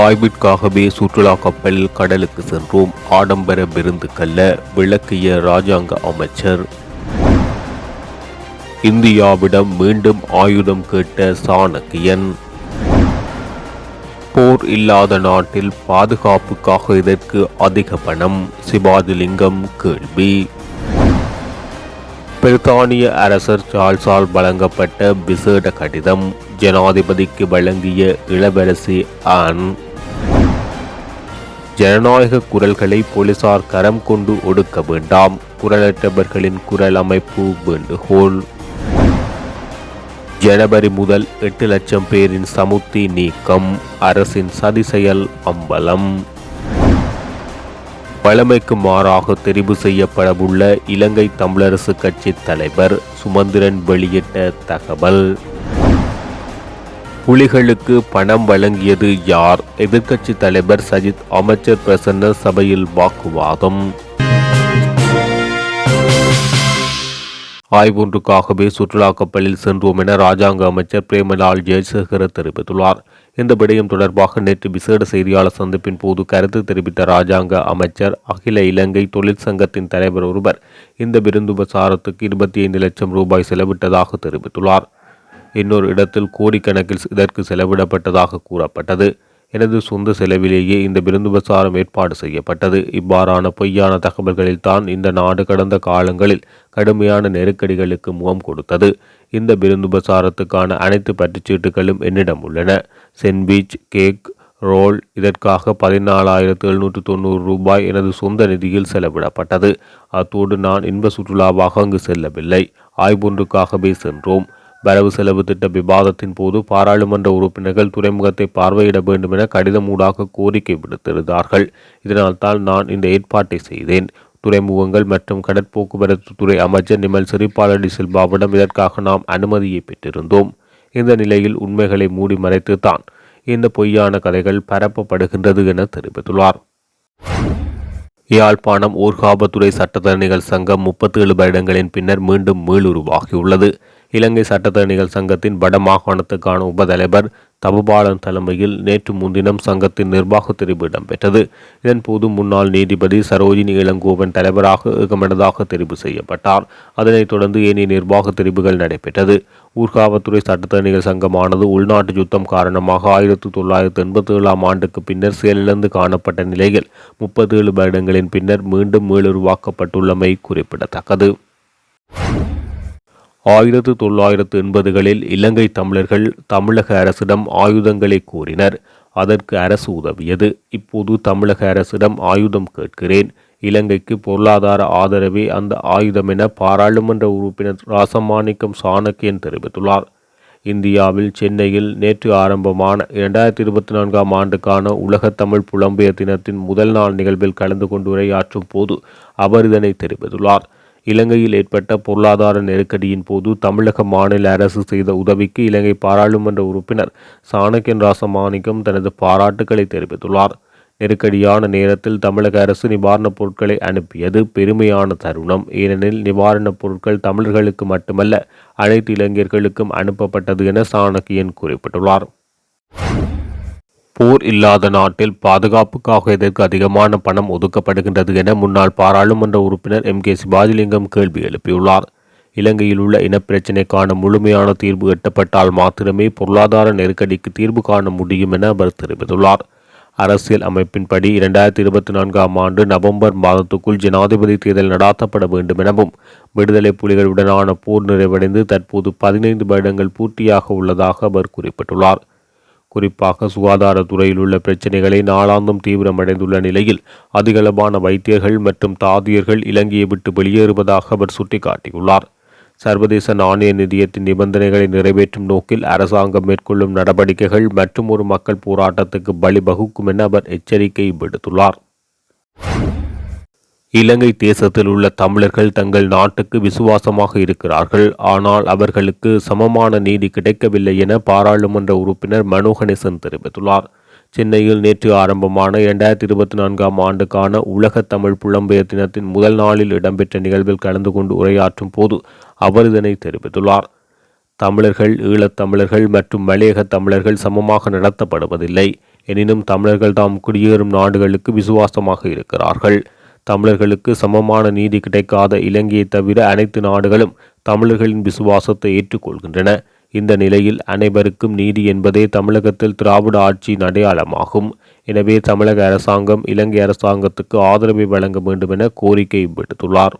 ஆய்விற்காகவே சுற்றுலா கப்பலில் கடலுக்கு சென்றோம். ஆடம்பர விருந்துக்கல்ல, விளக்கிய இராஜாங்க அமைச்சர். இந்தியாவிடம் மீண்டும் ஆயுதம் கேட்ட சாணக்கியன். போர் இல்லாத நாட்டில் பாதுகாப்புக்காக இதற்கு அதிக பணம்? சிவாஜிலிங்கம் கேள்வி. பிரித்தானிய அரசர் சார்ல்ஸால் வழங்கப்பட்ட விசேட கடிதம் ஜனாதிபதிக்கு வழங்கிய இளவரசி ஆன். ஜனநாயக குரல்களை போலீசார் கரம் கொண்டு ஒடுக்க வேண்டாம், குரலற்றவர்களின் குரல் அமைப்பு வேண்டுகோள். ஜனவரி முதல் 8 லட்சம் பேரின் சமுத்தி நீக்கம், அரசின் சதி செயல் அம்பலம். பழமைக்கு மாறாக தெரிவு செய்யப்படவுள்ள இலங்கை தமிழரசு கட்சி தலைவர் சுமந்திரன் வெளியிட்ட தகவல். புலிகளுக்கு பணம் வழங்கியது யார்? எதிர்க்கட்சி தலைவர் சஜித் அமைச்சர் பிரசன்ன சபையில் வாக்குவாதம். ஆய்வொன்றுக்காகவே சுற்றுலா கப்பலில் சென்றோம் என இராஜாங்க அமைச்சர் பிரேமலால் ஜெயசேகர தெரிவித்துள்ளார். இந்த விடயம் தொடர்பாக நேற்று விசேட செய்தியாளர் சந்திப்பின் போது கருத்து தெரிவித்த இராஜாங்க அமைச்சர், அகில இலங்கை தொழிற்சங்கத்தின் தலைவர் ஒருவர் இந்த விருந்துபசாரத்துக்கு 25 லட்சம் ரூபாய் செலவிட்டதாக தெரிவித்துள்ளார். இன்னொரு இடத்தில் கோடிக்கணக்கில் இதற்கு செலவிடப்பட்டதாக கூறப்பட்டது. எனது சொந்த செலவிலேயே இந்த விருந்துபசாரம் ஏற்பாடு செய்யப்பட்டது. இவ்வாறான பொய்யான தகவல்களில் தான் இந்த நாடு கடந்த காலங்களில் கடுமையான நெருக்கடிகளுக்கு முகம் கொடுத்தது. இந்த விருந்துபசாரத்துக்கான அனைத்து பற்றுச்சீட்டுகளும் என்னிடம் உள்ளன. சென்ட்விச், கேக், ரோல் இதற்காக 14,790 ரூபாய் எனது சொந்த நிதியில் செலவிடப்பட்டது. அத்தோடு நான் இன்ப சுற்றுலாவாக அங்கு செல்லவில்லை, ஆய்வொன்றுக்காகவே சென்றோம். வரவு செலவு திட்ட விவாதத்தின் போது பாராளுமன்ற உறுப்பினர்கள் துறைமுகத்தை பார்வையிட வேண்டும் என கடிதம் ஊடாக கோரிக்கை விடுத்திருந்தார்கள். இதனால் தான் நான் இந்த ஏற்பாட்டை செய்தேன். துறைமுகங்கள் மற்றும் கடற்போக்குவரத்து துறை அமைச்சர் நிமல் சிறிபாலடி சில்வாவிடம் இதற்காக நாம் அனுமதியை பெற்றிருந்தோம். இந்த நிலையில் உண்மைகளை மூடி மறைத்து தான் இந்த பொய்யான கதைகள் பரப்பப்படுகின்றது என தெரிவித்துள்ளார். யாழ்ப்பாணம் ஊர்காவத்துறை சட்டத்தரணிகள் சங்கம் 37 வருடங்களின் பின்னர் மீண்டும் மீளுருவாகியுள்ளது. இலங்கை சட்டத்தரணிகள் சங்கத்தின் வடமாகாணத்துக்கான உபதலைவர் தபுபாலன் தலைமையில் நேற்று முன்தினம் சங்கத்தின் நிர்வாக தெரிவு இடம்பெற்றது. இதன்போது முன்னாள் நீதிபதி சரோஜினி இளங்கோவன் தலைவராக ஏகமனதாக தெரிவு செய்யப்பட்டார். அதனைத் தொடர்ந்து ஏனைய நிர்வாக தெரிவுகள் நடைபெற்றது. ஊர்காவத்துறை சட்டத்தரணிகள் சங்கமானது உள்நாட்டு யுத்தம் காரணமாக 1987 ஆண்டுக்கு பின்னர் செயலிழந்து காணப்பட்ட நிலையில் 37 வருடங்களின் பின்னர் மீண்டும் மீளுருவாக்கப்பட்டுள்ளமை குறிப்பிடத்தக்கது. 1980களில் இலங்கை தமிழர்கள் தமிழக அரசிடம் ஆயுதங்களை கோரினர். அதற்கு அரசு உதவியது. இப்போது தமிழக அரசிடம் ஆயுதம் கேட்கிறேன். இலங்கைக்கு பொருளாதார ஆதரவே அந்த ஆயுதம் என பாராளுமன்ற உறுப்பினர் ராசமாணிக்கம் சாணக்கியன் தெரிவித்துள்ளார். இந்தியாவில் சென்னையில் நேற்று ஆரம்பமான 2024 ஆண்டுக்கான உலக தமிழ் புலம்பெயர் தினத்தின் முதல் நாள் நிகழ்வில் கலந்து கொண்டு உரையாற்றும் போது அவர் இதனை தெரிவித்துள்ளார். இலங்கையில் ஏற்பட்ட பொருளாதார நெருக்கடியின் போது தமிழக மாநில அரசு செய்த உதவிக்கு இலங்கை பாராளுமன்ற உறுப்பினர் சாணக்கியன் ராசமாணிக்கம் தனது பாராட்டுக்களை தெரிவித்துள்ளார். நெருக்கடியான நேரத்தில் தமிழக அரசு நிவாரணப் பொருட்களை அனுப்பியது பெருமையான தருணம். ஏனெனில் நிவாரணப் பொருட்கள் தமிழர்களுக்கு மட்டுமல்ல, அனைத்து இளைஞர்களுக்கும் அனுப்பப்பட்டது என சாணக்கியன் குறிப்பிட்டுள்ளார். போர் இல்லாத நாட்டில் பாதுகாப்புக்காக இதற்கு அதிகமான பணம் ஒதுக்கப்படுகின்றது என முன்னாள் பாராளுமன்ற உறுப்பினர் MK சிவாஜிலிங்கம் கேள்வி எழுப்பியுள்ளார். இலங்கையில் உள்ள இனப்பிரச்சினைக்கான முழுமையான தீர்வு எட்டப்பட்டால் மாத்திரமே பொருளாதார நெருக்கடிக்கு தீர்வு காண முடியும் என அவர் தெரிவித்துள்ளார். அரசியல் அமைப்பின்படி 2024 ஆண்டு நவம்பர் மாதத்துக்குள் ஜனாதிபதி தேர்தல் நடாத்தப்பட வேண்டும் எனவும், விடுதலை புலிகளுடனான போர் நிறைவடைந்து தற்போது 15 வருடங்கள் பூர்த்தியாக உள்ளதாக அவர் குறிப்பிட்டுள்ளார். குறிப்பாக சுகாதாரத்துறையில் உள்ள பிரச்சினைகளை நாளாந்தம் தீவிரமடைந்துள்ள நிலையில் அதிகளவான வைத்தியர்கள் மற்றும் தாதியர்கள் இலங்கையை விட்டு வெளியேறுவதாக அவர் சுட்டிக்காட்டியுள்ளார். சர்வதேச நாணய நிதியத்தின் நிபந்தனைகளை நிறைவேற்றும் நோக்கில் அரசாங்கம் மேற்கொள்ளும் நடவடிக்கைகள் மற்றும் ஒரு மக்கள் போராட்டத்துக்கு வழிவகுக்கும் என அவர் எச்சரிக்கை விடுத்துள்ளார். இலங்கை தேசத்தில் உள்ள தமிழர்கள் தங்கள் நாட்டுக்கு விசுவாசமாக இருக்கிறார்கள். ஆனால் அவர்களுக்கு சமமான நீதி கிடைக்கவில்லை என பாராளுமன்ற உறுப்பினர் மனோ கணேசன் தெரிவித்துள்ளார். சென்னையில் நேற்று ஆரம்பமான 2024 ஆண்டுக்கான உலக தமிழ் புலம்பெயர் தினத்தின் முதல் நாளில் இடம்பெற்ற நிகழ்வில் கலந்து கொண்டு உரையாற்றும் போது அவர் இதனை தெரிவித்துள்ளார். தமிழர்கள், ஈழத்தமிழர்கள் மற்றும் மலையக தமிழர்கள் சமமாக நடத்தப்படுவதில்லை. எனினும் தமிழர்கள் தாம் குடியேறும் நாடுகளுக்கு விசுவாசமாக இருக்கிறார்கள். தமிழர்களுக்கு சமமான நீதி கிடைக்காத இலங்கையை தவிர அனைத்து நாடுகளும் தமிழர்களின் விசுவாசத்தை ஏற்றுக்கொள்கின்றன. இந்த நிலையில் அனைவருக்கும் நீதி என்பதே தமிழகத்தில் திராவிட ஆட்சியின் அடையாளமாகும். எனவே தமிழக அரசாங்கம் இலங்கை அரசாங்கத்துக்கு ஆதரவை வழங்க வேண்டும் என கோரிக்கை விடுத்துள்ளார்.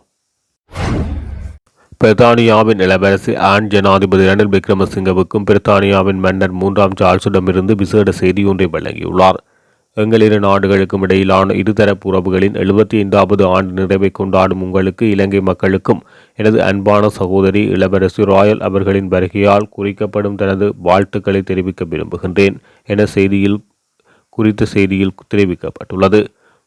பிரித்தானியாவின் இளவரசி ஆன் ஜனாதிபதி ரணில் விக்ரமசிங்கவுக்கும் பிரித்தானியாவின் மன்னர் 3ஆம் சார்ல்ஸிடமிருந்து விசேட செய்தி ஒன்றை வழங்கியுள்ளார். எங்கள் இரு நாடுகளுக்கும் இடையிலான இருதரப்பு உறவுகளின் 75வது ஆண்டு நிறைவை கொண்டாடும் உங்களுக்கு, இலங்கை மக்களுக்கும் எனது அன்பான சகோதரி இளவரசி ராயல் அவர்களின் வருகையால் குறிக்கப்படும் தனது வாழ்த்துக்களை தெரிவிக்க விரும்புகின்றேன் என குறித்த செய்தியில் தெரிவிக்கப்பட்டுள்ளது.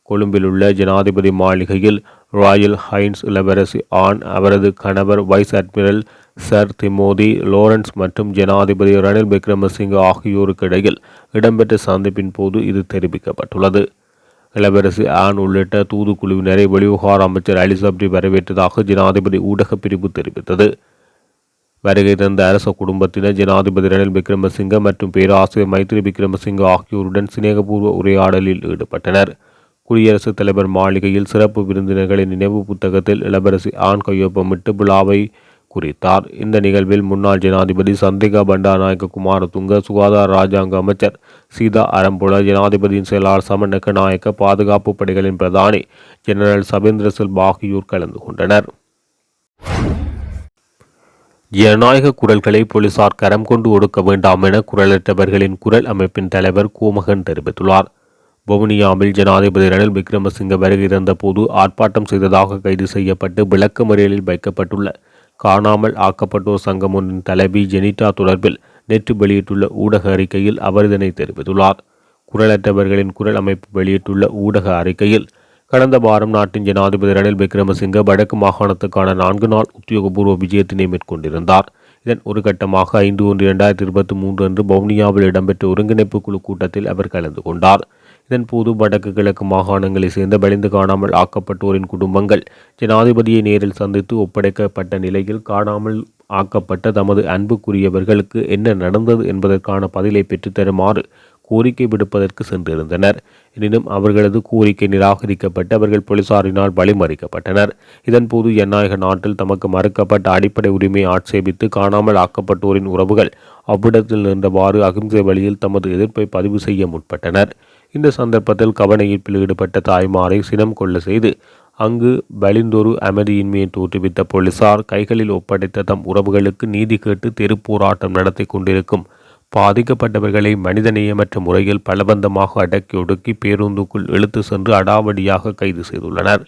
கொழும்பில் உள்ள ஜனாதிபதி மாளிகையில் ராயல் ஹைன்ஸ் இளவரசி ஆன், அவரது கணவர் vice admiral sir Timothy Lawrence மற்றும் ஜனாதிபதி ரணில் விக்ரமசிங்க ஆகியோருக்கு இடையில் இடம்பெற்ற சந்திப்பின் போது இது தெரிவிக்கப்பட்டுள்ளது. இளவரசி ஆன் உள்ளிட்ட தூதுக்குழுவினரை வெளிவிவகார அமைச்சர் அலி சப்ரி வரவேற்றதாக ஜனாதிபதி ஊடக பிரிவு தெரிவித்தது. வருகை தந்த அரச குடும்பத்தினர் ஜனாதிபதி ரணில் விக்ரமசிங்க மற்றும் பேராசிரியர் மைத்ரி விக்ரமசிங்க ஆகியோருடன் சிநேகபூர்வ உரையாடலில் ஈடுபட்டனர். குடியரசுத் தலைவர் மாளிகையில் சிறப்பு விருந்தினர்களின் நினைவு புத்தகத்தில் இளவரசி ஆன் கையொப்பமிட்டு விழாவை குறித்தார். இந்த நிகழ்வில் முன்னாள் ஜனாதிபதி சந்திரிகா பண்டாநாயக்க குமாரதுங்க, சுகாதார ராஜாங்க அமைச்சர் சீதா அறம்புல, ஜனாதிபதியின் செயலாளர் சமநக்க நாயக்க, பாதுகாப்பு படைகளின் பிரதானி ஜெனரல் சபேந்திர சில்வா ஆகியோர் கலந்து கொண்டனர். ஜனநாயக குரல்களை போலீசார் கரம் கொண்டு ஒடுக்க வேண்டாம் என குரலற்றவர்களின் குரல் அமைப்பின் தலைவர் கோமகன் தெரிவித்துள்ளார். வவுனியாவில் ஜனாதிபதி ரணில் விக்ரமசிங்க வருகை தந்த போது ஆர்ப்பாட்டம் செய்ததாக கைது செய்யப்பட்டு விளக்கமறியலில் வைக்கப்பட்டுள்ள காணாமல் ஆக்கப்பட்டோர் சங்கம் ஒன்றின் தலைவி ஜெனிட்டா தொடர்பில் நேற்று வெளியிட்டுள்ள ஊடக அறிக்கையில் அவர் இதனை தெரிவித்துள்ளார். குரலற்றவர்களின் குரல் அமைப்பு வெளியிட்டுள்ள ஊடக அறிக்கையில், கடந்த வாரம் நாட்டின் ஜனாதிபதி ரணில் விக்ரமசிங்க வடக்கு மாகாணத்துக்கான 4 நாள் உத்தியோகபூர்வ விஜயத்தினை மேற்கொண்டிருந்தார். இதன் ஒரு கட்டமாக 5/1/2023 அன்று வவுனியாவில் இடம்பெற்ற ஒருங்கிணைப்பு குழு கூட்டத்தில் அவர் கலந்து கொண்டார். இதன்போது வடக்கு கிழக்கு மாகாணங்களை சேர்ந்த வலிந்து காணாமல் ஆக்கப்பட்டோரின் குடும்பங்கள் ஜனாதிபதியை நேரில் சந்தித்து ஒப்படைக்கப்பட்ட நிலையில், காணாமல் ஆக்கப்பட்ட தமது அன்புக்குரியவர்களுக்கு என்ன நடந்தது என்பதற்கான பதிலை பெற்றுத்தருமாறு கோரிக்கை விடுப்பதற்கு சென்றிருந்தனர். எனினும் அவர்களது கோரிக்கை நிராகரிக்கப்பட்டு அவர்கள் போலீசாரினால் வழிமறிக்கப்பட்டனர். இதன்போது ஜனநாயக நாட்டில் தமக்கு மறுக்கப்பட்ட அடிப்படை உரிமையை ஆட்சேபித்து காணாமல் ஆக்கப்பட்டோரின் உறவுகள் அவ்விடத்தில் நின்றவாறு அகிம்சை வழியில் தமது எதிர்ப்பை பதிவு செய்ய முற்பட்டனர். இந்த சந்தர்ப்பத்தில் கவன ஈர்ப்பில் ஈடுபட்ட தாய்மாரை சினம் கொள்ள செய்து அங்கு வலிந்தொரு அமைதியின்மையை தோற்றுவித்த போலீசார் கைகளில் ஒப்படைத்த தம் உறவுகளுக்கு நீதி கேட்டு தெரு போராட்டம் நடத்தி கொண்டிருக்கும் பாதிக்கப்பட்டவர்களை மனிதநேயமற்ற முறையில் பலபந்தமாக அடக்கி ஒடுக்கி பேருந்துக்குள் இழுத்து சென்று அடாவடியாக கைது செய்துள்ளனர்.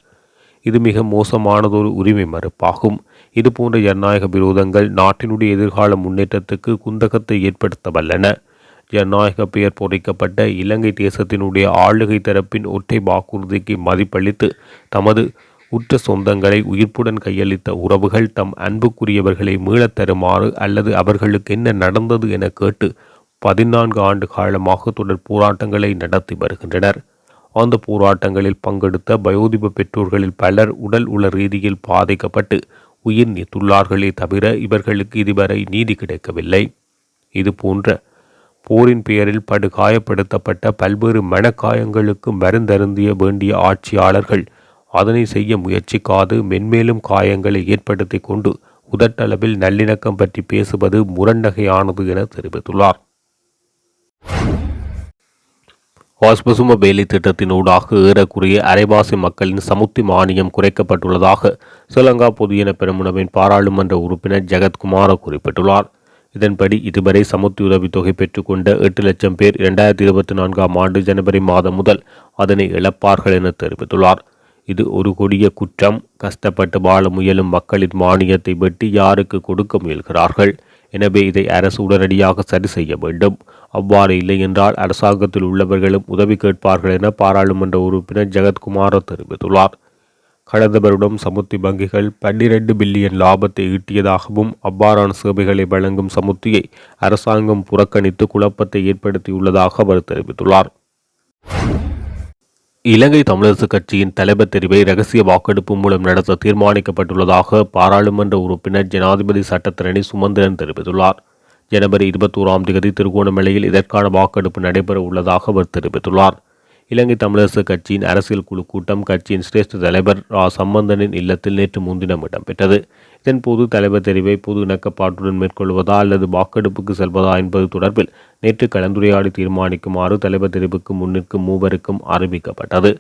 இது மிக மோசமானதொரு உரிமை மறுப்பாகும். இதுபோன்ற ஜனநாயக விரோதங்கள் நாட்டினுடைய எதிர்கால முன்னேற்றத்துக்கு குந்தகத்தை ஏற்படுத்த வல்லன. ஜனநாயக பெயர் பொறிக்கப்பட்ட இலங்கை தேசத்தினுடைய ஆளுகை தரப்பின் ஒற்றை வாக்குறுதிக்கு மதிப்பளித்து தமது உற்ற சொந்தங்களை உயிர்ப்புடன் கையளித்த உறவுகள் தம் அன்புக்குரியவர்களை மீளத் தருமாறு அல்லது அவர்களுக்கு என்ன நடந்தது என கேட்டு 14 ஆண்டு காலமாக தொடர் போராட்டங்களை நடத்தி வருகின்றனர். அந்த போராட்டங்களில் பங்கெடுத்த வயோதிப பெற்றோர்களில் பலர் உடல் உள ரீதியில் பாதிக்கப்பட்டு உயிர் நீத்துள்ளார்களே தவிர இவர்களுக்கு இதுவரை நீதி கிடைக்கவில்லை. இது போன்ற போரின் பெயரில் படுகாயப்படுத்தப்பட்ட பல்வேறு மனக்காயங்களுக்கு மருந்தருந்திய வேண்டிய ஆட்சியாளர்கள் அதனை செய்ய முயற்சிக்காது மென்மேலும் காயங்களை ஏற்படுத்தி கொண்டு உதட்டளவில் நல்லிணக்கம் பற்றி பேசுவது முரண்டகையானது என தெரிவித்துள்ளார். ஆஸ்பசும வேலை திட்டத்தினூடாக ஏறக்குறைய அரைவாசி மக்களின் சமுத்தி மானியம் குறைக்கப்பட்டுள்ளதாக ஸ்ரீலங்கா பொதுஜன பெரமுனவின் பாராளுமன்ற உறுப்பினர் ஜெகத்குமார குறிப்பிட்டுள்ளார். இதன்படி இதுவரை சமுத்தி உதவித்தொகை பெற்றுக்கொண்ட 8 லட்சம் பேர் 2024ஆம் ஆண்டு ஜனவரி மாதம் முதல் அதனை இழப்பார்கள் என தெரிவித்துள்ளார். இது ஒரு கொடிய குற்றம். கஷ்டப்பட்டு வாழ முயலும் மக்களின் மானியத்தை வெட்டி யாருக்கு கொடுக்க முயல்கிறார்கள். எனவே இதை அரசு உடனடியாக சரி செய்ய வேண்டும். அவ்வாறு இல்லை என்றால் அரசாங்கத்தில் உள்ளவர்களும் உதவி கேட்பார்கள் என பாராளுமன்ற உறுப்பினர் ஜெகத்குமார தெரிவித்துள்ளார். கடந்த வருடம் சமுத்தி வங்கிகள் 12 பில்லியன் லாபத்தை ஈட்டியதாகவும் அவ்வாறான சேவைகளை வழங்கும் சமுத்தியை அரசாங்கம் புறக்கணித்து குழப்பத்தை ஏற்படுத்தியுள்ளதாக அவர் தெரிவித்துள்ளார். இலங்கை தமிழரசு கட்சியின் தலைவர் தெரிவை இரகசிய வாக்கெடுப்பு மூலம் நடத்த தீர்மானிக்கப்பட்டுள்ளதாக பாராளுமன்ற உறுப்பினர் ஜனாதிபதி சட்டத்தரணி சுமந்திரன் தெரிவித்துள்ளார். ஜனவரி 21 திருகோணமலையில் இதற்கான வாக்கெடுப்பு நடைபெற உள்ளதாக அவர் தெரிவித்துள்ளார். இலங்கை தமிழரசு கட்சியின் அரசியல் குழு கூட்டம் கட்சியின் சிரேஷ்ட தலைவர் சம்பந்தனின் இல்லத்தில் நேற்று முன்தினம் இடம்பெற்றது. இதன்போது தலைவர் தெரிவை பொது இணக்கப்பாட்டுடன் மேற்கொள்வதா அல்லது வாக்கெடுப்புக்கு செல்வதா என்பது தொடர்பில் நேற்று கலந்துரையாடி தீர்மானிக்குமாறு தலைவர் தெரிவுக்கு முன்னிற்கும் மூவருக்கும் அறிவிக்கப்பட்டது.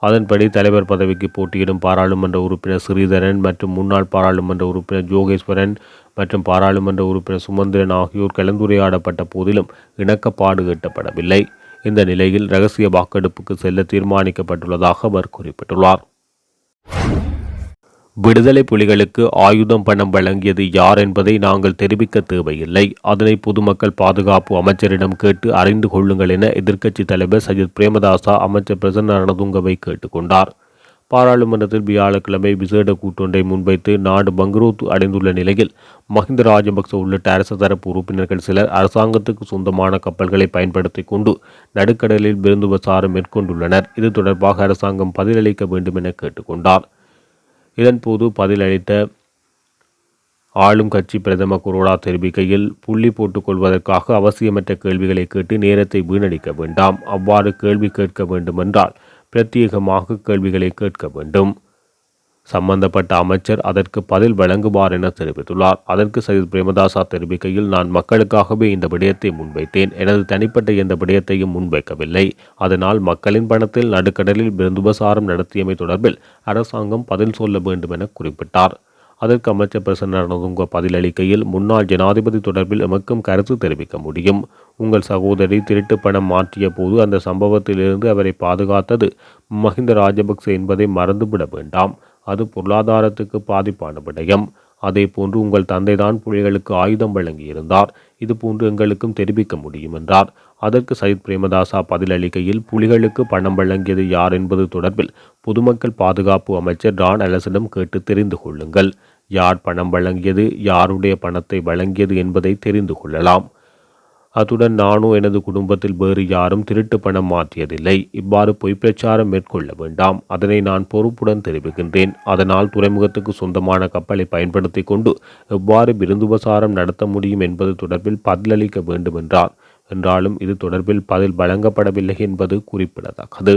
அதன்படி தலைவர் பதவிக்கு போட்டியிடும் பாராளுமன்ற உறுப்பினர் ஸ்ரீதரன் மற்றும் முன்னாள் பாராளுமன்ற உறுப்பினர் ஜோகேஸ்வரன் மற்றும் பாராளுமன்ற உறுப்பினர் சுமந்திரன் ஆகியோர் கலந்துரையாடப்பட்ட போதிலும் இணக்கப்பாடு எட்டப்படவில்லை. இந்த நிலையில் இரகசிய வாக்கெடுப்புக்கு செல்ல தீர்மானிக்கப்பட்டுள்ளதாக அவர் குறிப்பிட்டுள்ளார். விடுதலை புலிகளுக்கு ஆயுதம் பணம் வழங்கியது யார் என்பதை நாங்கள் தெரிவிக்க தேவையில்லை. அதனை பொதுமக்கள் பாதுகாப்பு அமைச்சரிடம் கேட்டு அறிந்து கொள்ளுங்கள் என எதிர்க்கட்சித் தலைவர் சஜித் பிரேமதாசா அமைச்சர் பிரசன்ன ரணதுங்கவை கேட்டுக்கொண்டார். பாராளுமன்றத்தில் வியாழக்கிழமை விசேட கூட்டொன்றை முன்வைத்து நாடு பங்குரோத்து அடைந்துள்ள நிலையில் மஹிந்த ராஜபக்ச உள்ளிட்ட அரசு தரப்பு உறுப்பினர்கள் சிலர் அரசாங்கத்துக்கு சொந்தமான கப்பல்களை பயன்படுத்தி கொண்டு நடுக்கடலில் விருந்துபசாரம் மேற்கொண்டுள்ளனர். இது தொடர்பாக அரசாங்கம் பதிலளிக்க வேண்டும் என கேட்டுக்கொண்டார். இதன்போது பதிலளித்த ஆளும் கட்சி பிரதம குரோடா தெரிவிக்கையில், புள்ளி போட்டுக் கொள்வதற்காக அவசியமற்ற கேள்விகளை கேட்டு நேரத்தை வீணடிக்க வேண்டாம். அவ்வாறு கேள்வி கேட்க வேண்டுமென்றால் பிரத்யேகமாக கேள்விகளை கேட்க வேண்டும். சம்பந்தப்பட்ட அமைச்சர் அதற்கு பதில் வழங்குவார் என தெரிவித்துள்ளார். அதற்கு சஜித் பிரேமதாசா தெரிவிக்கையில், நான் மக்களுக்காகவே இந்த விடயத்தை முன்வைத்தேன். எனது தனிப்பட்ட எந்த விடயத்தையும் முன்வைக்கவில்லை. அதனால் மக்களின் பணத்தில் நடுக்கடலில் விருந்துபசாரம் நடத்தியமை தொடர்பில் அரசாங்கம் பதில் சொல்ல வேண்டும் என குறிப்பிட்டார். அதற்கு அமைச்சர் பிரசன்ன ரணதுங்க பதிலளிக்கையில், முன்னாள் ஜனாதிபதி தொடர்பில் எமக்கும் கருத்து தெரிவிக்க முடியும். உங்கள் சகோதரி திருட்டு பணம் மாற்றிய போது அந்த சம்பவத்திலிருந்து அவரை பாதுகாத்தது மஹிந்த ராஜபக்ச என்பதை மறந்துவிட வேண்டாம். அது பொருளாதாரத்துக்கு பாதிப்பான விடயம். அதே போன்று உங்கள் தந்தைதான் புலிகளுக்கு ஆயுதம் வழங்கியிருந்தார். இது போன்று எங்களுக்கும் தெரிவிக்க முடியும் என்றார். அதற்கு சஜித் பிரேமதாசா பதிலளிக்கையில், புலிகளுக்கு பணம் வழங்கியது யார் என்பது தொடர்பில் பொதுமக்கள் பாதுகாப்பு அமைச்சர் ரான் அலசிடம் கேட்டு தெரிந்து கொள்ளுங்கள். யார் பணம் வழங்கியது, யாருடைய பணத்தை வழங்கியது என்பதை தெரிந்து கொள்ளலாம். அத்துடன் நானோ எனது குடும்பத்தில் வேறு யாரும் திருட்டு பணம் மாற்றியதில்லை. இவ்வாறு பொய் பிரச்சாரம் மேற்கொள்ள வேண்டாம். அதனை நான் பொறுப்புடன் தெரிவிக்கின்றேன். அதனால் துறைமுகத்துக்கு சொந்தமான கப்பலை பயன்படுத்தி கொண்டு எவ்வாறு விருந்துபசாரம் நடத்த முடியும் என்பது தொடர்பில் பதிலளிக்க வேண்டும் என்றாலும் இது தொடர்பில் பதில் வழங்கப்படவில்லை என்பது குறிப்பிடத்தக்கது.